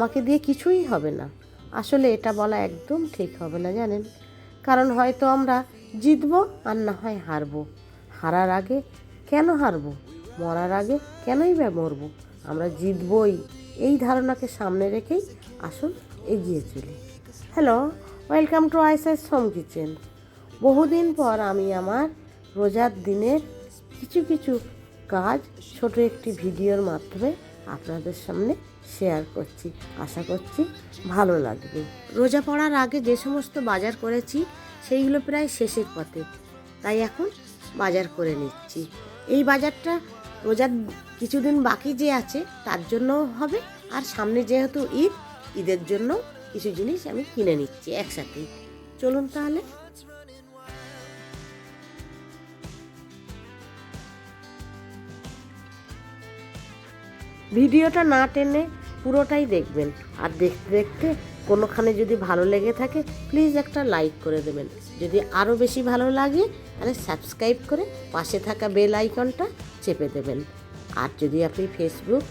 আমাকে দিয়ে কিছুই হবে না। আসলে এটা বলা একদম ঠিক হবে না, জানেন। কারণ হয়তো আমরা জিতবো আর না হয় হারবো। হারার আগে কেন হারবো, মরার আগে কেনই বা মরবো, আমরা জিতবই, এই ধারণাকে সামনে রেখেই আসুন এগিয়ে চলি। হ্যালো, ওয়েলকাম টু আইসাস হোম কিচেন। বহুদিন পর আমি আমার রোজার দিনের কিছু কিছু কাজ ছোট একটি ভিডিওর মাধ্যমে আপনাদের সামনে শেয়ার করছি। আশা করছি ভালো লাগবে। রোজা পড়ার আগে যে সমস্ত বাজার করেছি সেইগুলো প্রায় শেষের পথে, তাই এখন বাজার করে নিচ্ছি। এই বাজারটা রোজার কিছুদিন বাকি যে আছে তার জন্যও হবে, আর সামনে যেহেতু ঈদের জন্য কিছু জিনিস আমি কিনে নিচ্ছি একসাথেই। চলুন তাহলে। ভিডিওটা না টেনে পুরোটাই দেখবেন, আর দেখতে দেখতে কোনোখানে যদি ভালো লেগে থাকে প্লিজ একটা লাইক করে দেবেন। যদি আরও বেশি ভালো লাগে তাহলে সাবস্ক্রাইব করে পাশে থাকা বেল আইকনটা চেপে দেবেন। আর যদি আপনি ফেসবুক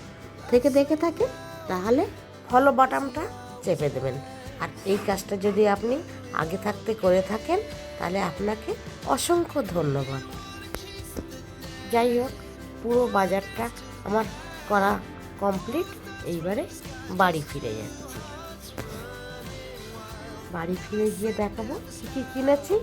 থেকে দেখে থাকেন তাহলে ফলো বাটনটা চেপে দেবেন। আর এই কাজটা যদি আপনি আগে থাকতে করে থাকেন তাহলে আপনাকে অসংখ্য ধন্যবাদ। যাই হোক, পুরো বাজারটা আমার করা কমপ্লিট। এইবারে বাড়ি ফিরে যাচ্ছি। বাড়ি ফিরে গিয়ে দেখাবো কী কী কিনেছি।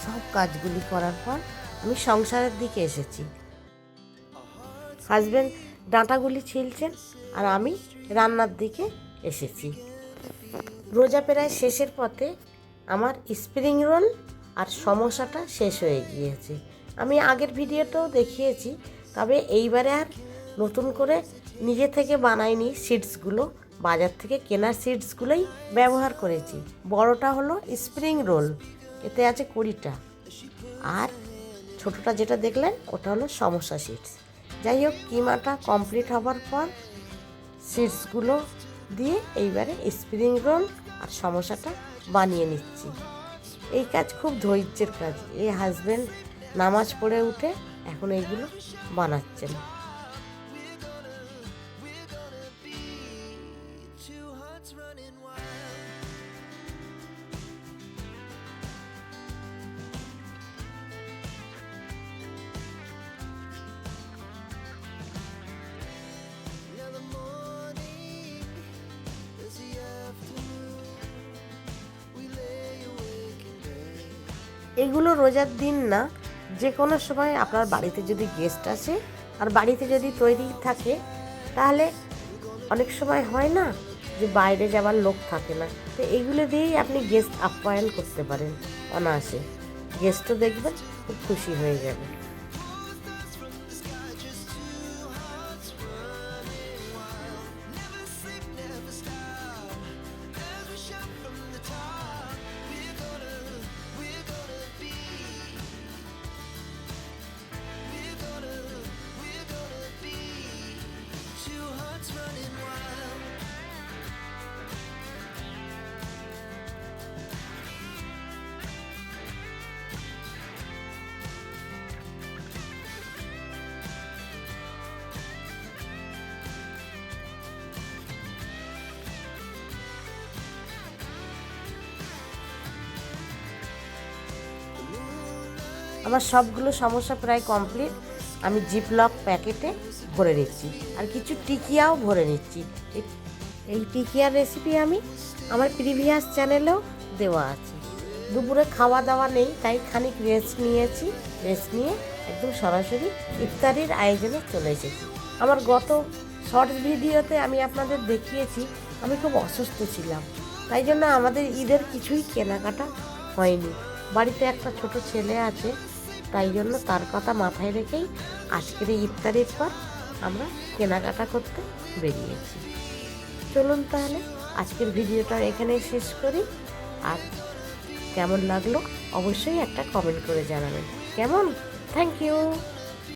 সব কাজগুলি করার পর আমি সংসারের দিকে এসেছি। হাজব্যান্ড ডাঁটাগুলি ছিলছেন আর আমি রান্নার দিকে এসেছি। রোজা প্রায় শেষের পথে আমার স্প্রিং রোল আর সমোসাটা শেষ হয়ে গিয়েছে। আমি আগের ভিডিওতেও দেখিয়েছি, তবে এইবারে আর নতুন করে নিজে থেকে বানাইনি। সিডসগুলো বাজার থেকে কেনা সিডসগুলোই ব্যবহার করেছি। বড়টা হলো স্প্রিং রোল, এতে আছে 20টা, আর ছোটোটা যেটা দেখলেন ওটা হলো সমোসা সিডস। যাই হোক, কিমাটা কমপ্লিট হবার পর সিডসগুলো দিয়ে এইবারে স্প্রিং রোল আর সমোসাটা বানিয়ে নিচ্ছি। এই কাজ খুব ধৈর্যের কাজ। এই হাজব্যান্ড নামাজ পড়ে উঠে এখন এইগুলো বানাচ্ছেন। এগুলো রোজার দিন না, যে কোনো সময় আপনার বাড়িতে যদি গেস্ট আসে আর বাড়িতে যদি তৈরি থাকে, তাহলে অনেক সময় হয় না যে বাইরে যাওয়ার লোক থাকে না, তো এইগুলো দিয়েই আপনি গেস্ট আপ্যায়ন করতে পারেন অনায়াসে। গেস্টও দেখবেন খুব খুশি হয়ে যাবে। আমার সবগুলো সমস্যা প্রায় কমপ্লিট। আমি জিপলক প্যাকেটে ভরে নিচ্ছি, আর কিছু টিকিয়াও ভরে নিচ্ছি। এই টিকিয়ার রেসিপি আমি আমার প্রিভিয়াস চ্যানেলেও দেওয়া আছে। দুপুরে খাওয়া দাওয়া নেই, তাই খানিক রেস্ট নিয়েছি। রেস্ট নিয়ে একদম সরাসরি ইফতারির আয়োজনে চলে এসেছি। আমার গত শর্টস ভিডিওতে আমি আপনাদের দেখিয়েছি আমি খুব অসুস্থ ছিলাম, তাই জন্য আমাদের ঈদের কিছুই কেনাকাটা হয়নি। বাড়িতে একটা ছোট ছেলে আছে, তাই জন্য তার কথা মাথায় রেখেই আজকের এই ইফতারির পর আমরা কেনাকাটা করতে বেরিয়েছি। চলুন তাহলে আজকের ভিডিওটা এখানেই শেষ করি। আর কেমন লাগলো অবশ্যই একটা কমেন্ট করে জানাবেন। কেমন? Thank you.